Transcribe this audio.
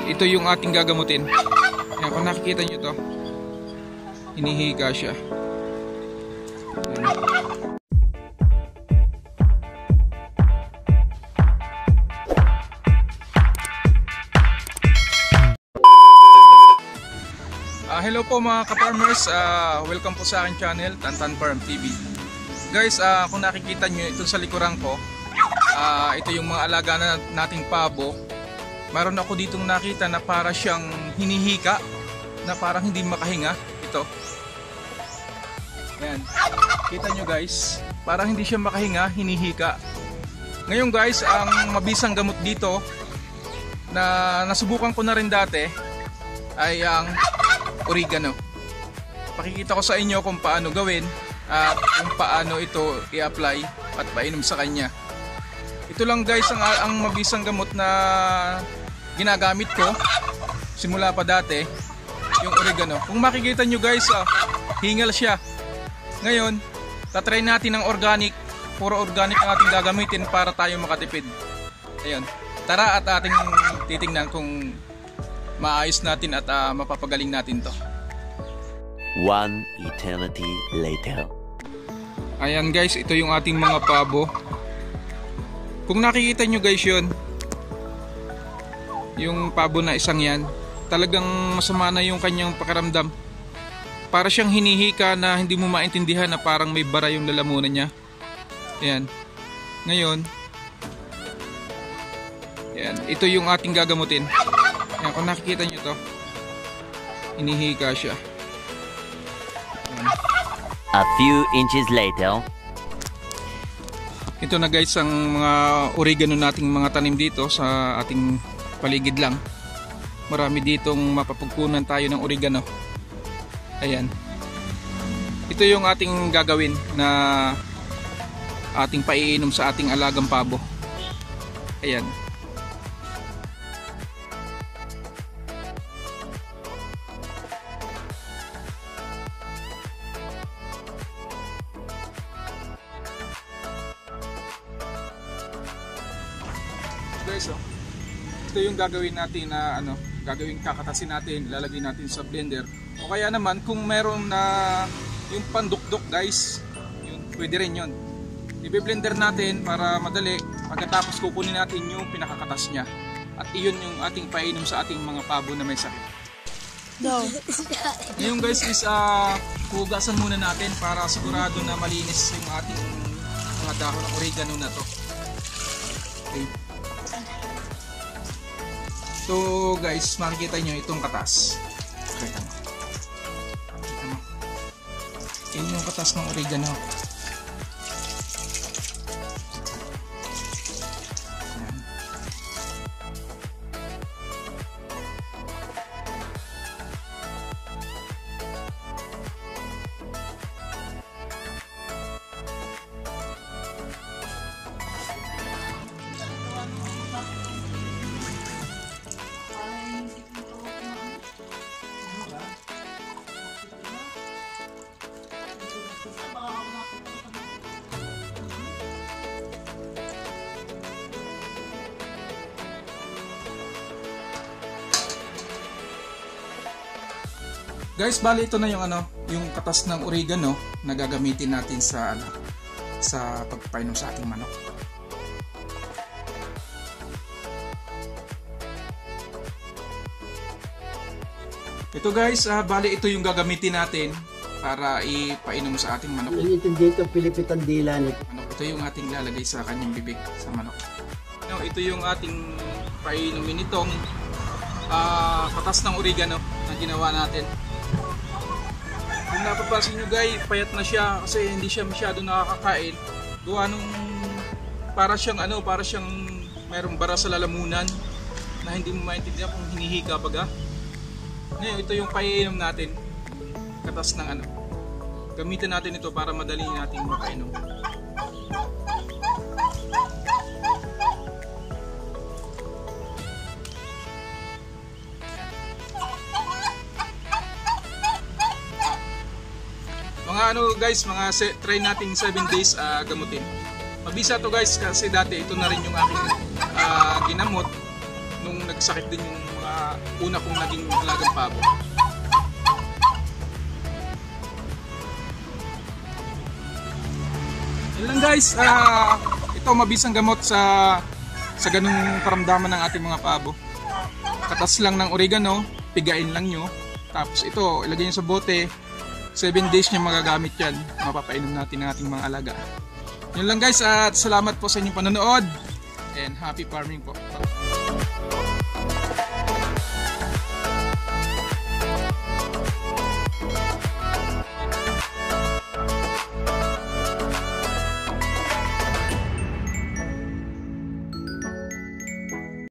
ito yung ating gagamutin. Ayan, kung nakikita nyo to, hinihiga siya. Ayan. Hello po mga ka-farmers, welcome po sa aking channel, Tantan Farm TV. Guys, kung nakikita nyo ito sa likuran ko, ito yung mga alaga nating pabo. Mayroon ako ditong nakita na para siyang hinihika, na parang hindi makahinga. Ito. Ayan. Kita nyo guys, parang hindi siya makahinga, hinihika. Ngayon guys, ang mabisang gamot dito na nasubukan ko na rin dati ay ang oregano. Pakikita ko sa inyo kung paano gawin at kung paano ito i-apply at painom sa kanya. Ito lang guys ang mabisang gamot na ginagamit ko simula pa dati, yung oregano. Kung makikita nyo guys, hingal siya. Ngayon, tatry natin ng organic. Puro organic ang ating gagamitin para tayo makatipid. Ayun. Tara at ating titingnan kung maayos natin at mapapagaling natin to. One eternity later. Ayan guys, ito yung ating mga pabo. Kung nakikita nyo guys yun, yung pabo na isang yan, talagang masama na yung kanyang pakiramdam. Para siyang hinihika na hindi mo maintindihan na parang may bara yung lalamunan niya. Ayan. Ngayon, ayan, ito yung ating gagamutin. Ayan, kung nakikita nyo to, hinihika siya. Ayan. A few inches later. Ito na guys ang mga oregano nating mga tanim dito sa ating paligid lang. Marami ditong mapapagkunan tayo ng oregano. Ayan. Ito yung ating gagawin na ating paiinom sa ating alagang pabo. Ayan. Guys, ito yung gagawin natin na gagawin kakatasin natin, lalagay natin sa blender. O kaya naman kung meron na yung pandukdok guys, yun, pwede rin yun. I-blender natin para madali. Pagkatapos kukunin natin yung pinakakatas niya. At iyon yung ating painom sa ating mga pabo na may sakit. No. Ngayon guys is hugasan muna natin para sigurado na malinis yung ating mga dahon ng oregano na to. Okay. So guys, makikita nyo itong katas. Kita mo. Yan yung katas ng oregano. Yan. Guys, bali ito na yung yung katas ng oregano na gagamitin natin sa sa pagpapainom sa ating manok. Ito guys, bali ito yung gagamitin natin para ipainom sa ating manok. Dito pilipitan dila nito. Ito yung ating lalagay sa kanyang bibig sa manok. Ito yung ating painumin nitong katas ng oregano na ginawa natin. Kung napapansin nyo guys, payat na siya kasi hindi siya masyado nakakakain. Gawa nung para siyang mayroong bara sa lalamunan na hindi mo maintindihan kung hinihika baga. Ngayon, ito yung paiinom natin. Katas ng gamitin natin ito para madali natin makainom. Mga guys, try nating 7 days gamutin. Mabisa to guys kasi dati ito na rin yung aking ginamot nung nagsakit din yung mga una kong naging alagang pabo. Yun lang guys, ito mabisang gamot sa ganung karamdaman ng ating mga pabo. Katas lang ng oregano, pigain lang nyo. Tapos ito, ilagay nyo sa bote. 7 days nyo magagamit yan. Mapapainom natin ng ating mga alaga. Yun lang guys, at salamat po sa inyong panonood. And happy farming po.